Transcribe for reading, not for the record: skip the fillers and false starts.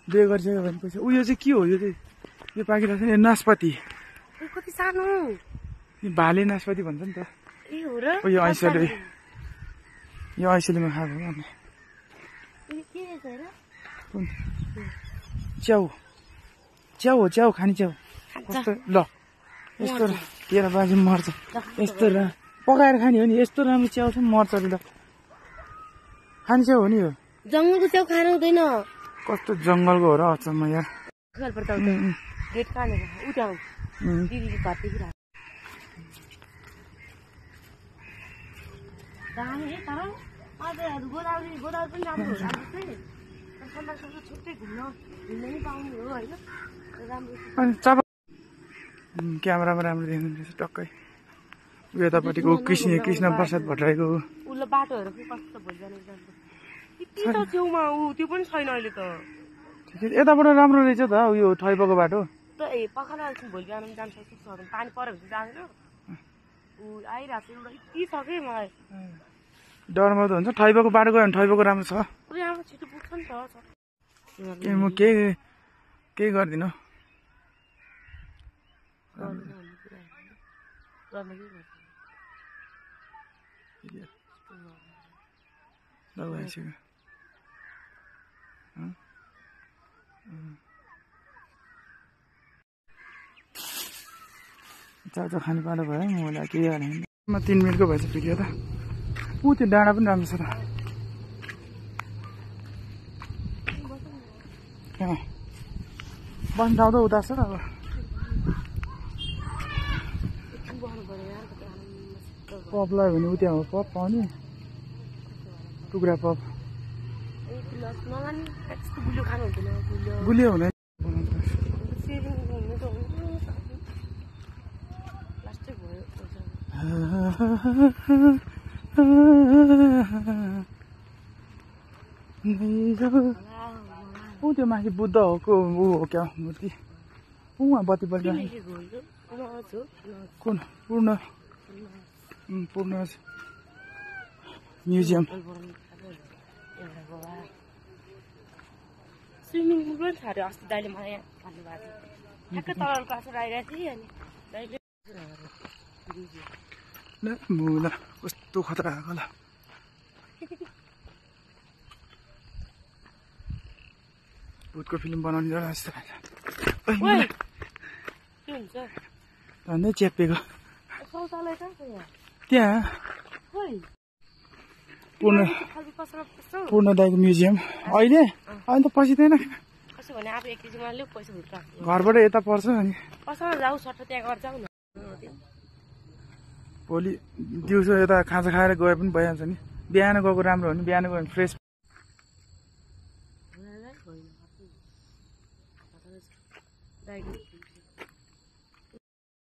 बिहे गरिसक्यो भनेपछि उयो चाहिँ के हो यो चाहिँ यो पाकिरहेको छ नि नासपाती कति सानो भाले नासपाती भन्छ नि त ए हो र यो ऐसेलीमा खाएको अनि के रहेछ र कुन च्याउ च्याउ हो च्याउ खाने च्याउ कस्तो ल यस्तो तेरो बाजे मर्छ यस्तो पकाएर खाने हो नि यस्तो राम्रो च्याउ छ मर्छ अरे ल खाने च्याउ हो नि यो जङ्गलको च्याउ खानु हुँदैन कस्तो जङ्गलको हो र अचम्म यार गेट काटेर उठाउ दिदीले घरदेखि राख दामी है तर अझ गोदावरी पनि राम्रो हो राम्रो छुट्टै घुम्न नि पाउने हो होइन राम्रो क्यामेरामा राम्रो देख्नुहुन्छ टक्कै यतापट्टिको कृष्ण प्रसाद भट्टराईको उसले बाटोहरू कस्तो भइजाने यति त छेउमा त्यो पनि छैन अहिले त यताबाट राम्रो रहेछ त उयो ठैपको बाटो त पखाला भोलि बिहान जान सक्छ पानी पऱ्यो भने जाँदैन आइरहेको छ एउटा यति छ कि मलाई डरमर्दो हुन्छ ठैपको बाटो गयो भने ठैपको राम्रो छ राम्रो छिटो पुग्छ नि त म केही गर्दिनँ चाउचाउ खानु पालो भयो मलाई केही हालेन 3 मिनटको भएछ भिडियो त त्यो डाँडा पनि राम्रो छ त बस्ने ठाउँ त उता छ अब पप लगायो भने उता हो पप पाउने टुक्रा पप गुलियो हुँदैन त्यो माथि बुद्ध हो ऊ हो क्या मूर्ति उहाँ बत्ती बलिरहेको कुन पूर्ण म्युजियम स्विमिङ पुल पनि छ अरे अस्ति दाइले मलाई भन्नुभएको थियो ठ्याक्कै तल क्लास आइरहेको थिएँ अनि दाइले मुला कस्तो खतरा आएको ल भूतको फिल्म बनाउने जग्गा जस्तो झन्डै च्यापिएको त्यहाँ पूर्ण दाइको म्युजियम अहिले त पसिँदैन घरबाट यता पर्छ अनि भोलि दिउँसो यता खाजा खाएर गए पनि भइहाल्छ नि बिहान गएको राम्रो हो नि बिहान गयो भने फ्रेस